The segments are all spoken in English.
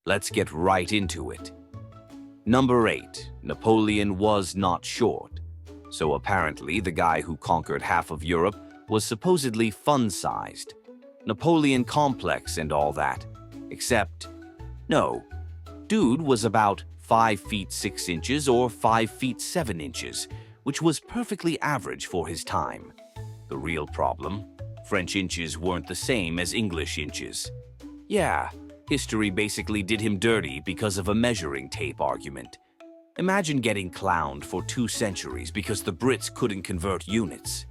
Let's get right into it. Number 8. Napoleon was not short. So apparently the guy who conquered half of Europe was supposedly fun-sized. Napoleon complex and all that. Except, no. Dude was about 5 feet 6 inches or 5 feet 7 inches, which was perfectly average for his time. The real problem? French inches weren't the same as English inches. Yeah, history basically did him dirty because of a measuring tape argument. Imagine getting clowned for 2 centuries because the Brits couldn't convert units.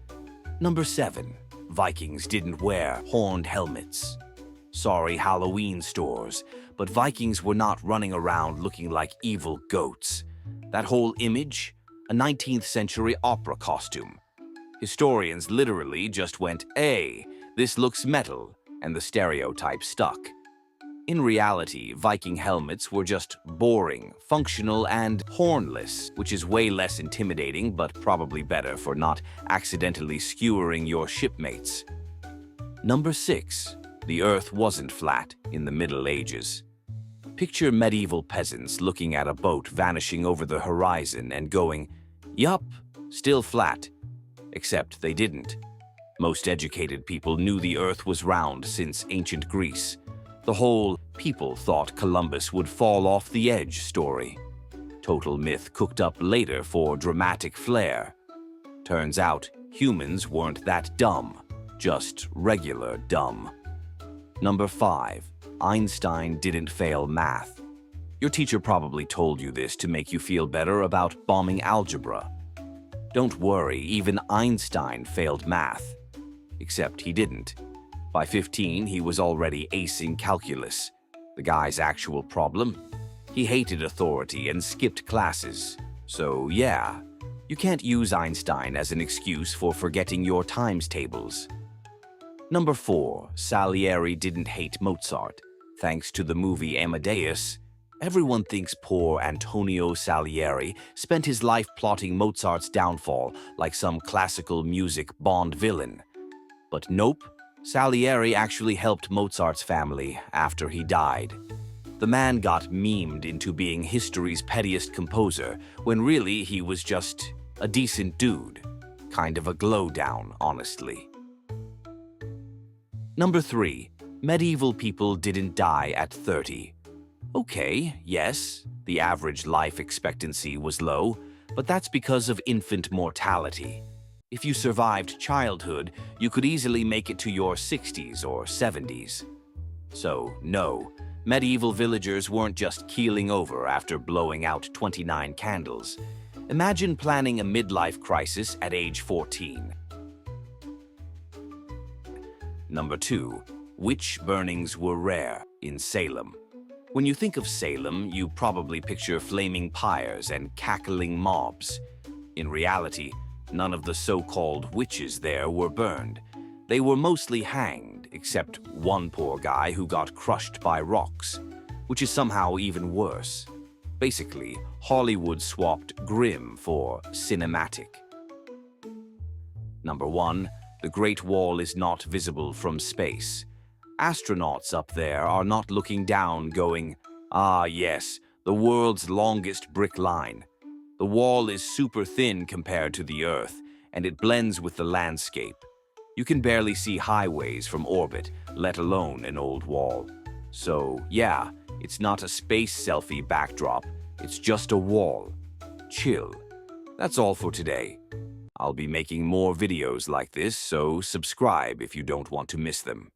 Number 7. Vikings didn't wear horned helmets. Sorry, Halloween stores, but Vikings were not running around looking like evil goats. That whole image? A 19th century opera costume. Historians literally just went, "Hey, this looks metal," and the stereotype stuck. In reality, Viking helmets were just boring, functional, and hornless, which is way less intimidating but probably better for not accidentally skewering your shipmates. Number 6. The Earth wasn't flat in the Middle Ages. Picture medieval peasants looking at a boat vanishing over the horizon and going, "Yup, still flat." Except they didn't. Most educated people knew the Earth was round since ancient Greece. The whole "people thought Columbus would fall off the edge" story. Total myth cooked up later for dramatic flair. Turns out, humans weren't that dumb, just regular dumb. Number 5. Einstein didn't fail math. Your teacher probably told you this to make you feel better about bombing algebra. Don't worry, even Einstein failed math. Except he didn't. By 15, he was already acing calculus. The guy's actual problem? He hated authority and skipped classes. So yeah, you can't use Einstein as an excuse for forgetting your times tables. Number 4. Salieri didn't hate Mozart. Thanks to the movie Amadeus, everyone thinks poor Antonio Salieri spent his life plotting Mozart's downfall like some classical music Bond villain. But nope, Salieri actually helped Mozart's family after he died. The man got memed into being history's pettiest composer when really he was just a decent dude. Kind of a glow down, honestly. Number 3. Medieval people didn't die at 30. Okay, yes, the average life expectancy was low, but that's because of infant mortality. If you survived childhood, you could easily make it to your 60s or 70s. So, no, medieval villagers weren't just keeling over after blowing out 29 candles. Imagine planning a midlife crisis at age 14. Number 2. Witch burnings were rare in Salem. When you think of Salem, you probably picture flaming pyres and cackling mobs. In reality, none of the so-called witches there were burned. They were mostly hanged, except one poor guy who got crushed by rocks, which is somehow even worse. Basically, Hollywood swapped grim for cinematic. Number 1. The Great Wall is not visible from space. Astronauts up there are not looking down going, "Ah yes, the world's longest brick line." The wall is super thin compared to the Earth, and it blends with the landscape. You can barely see highways from orbit, let alone an old wall. So yeah, it's not a space selfie backdrop, it's just a wall. Chill. That's all for today. I'll be making more videos like this, so subscribe if you don't want to miss them.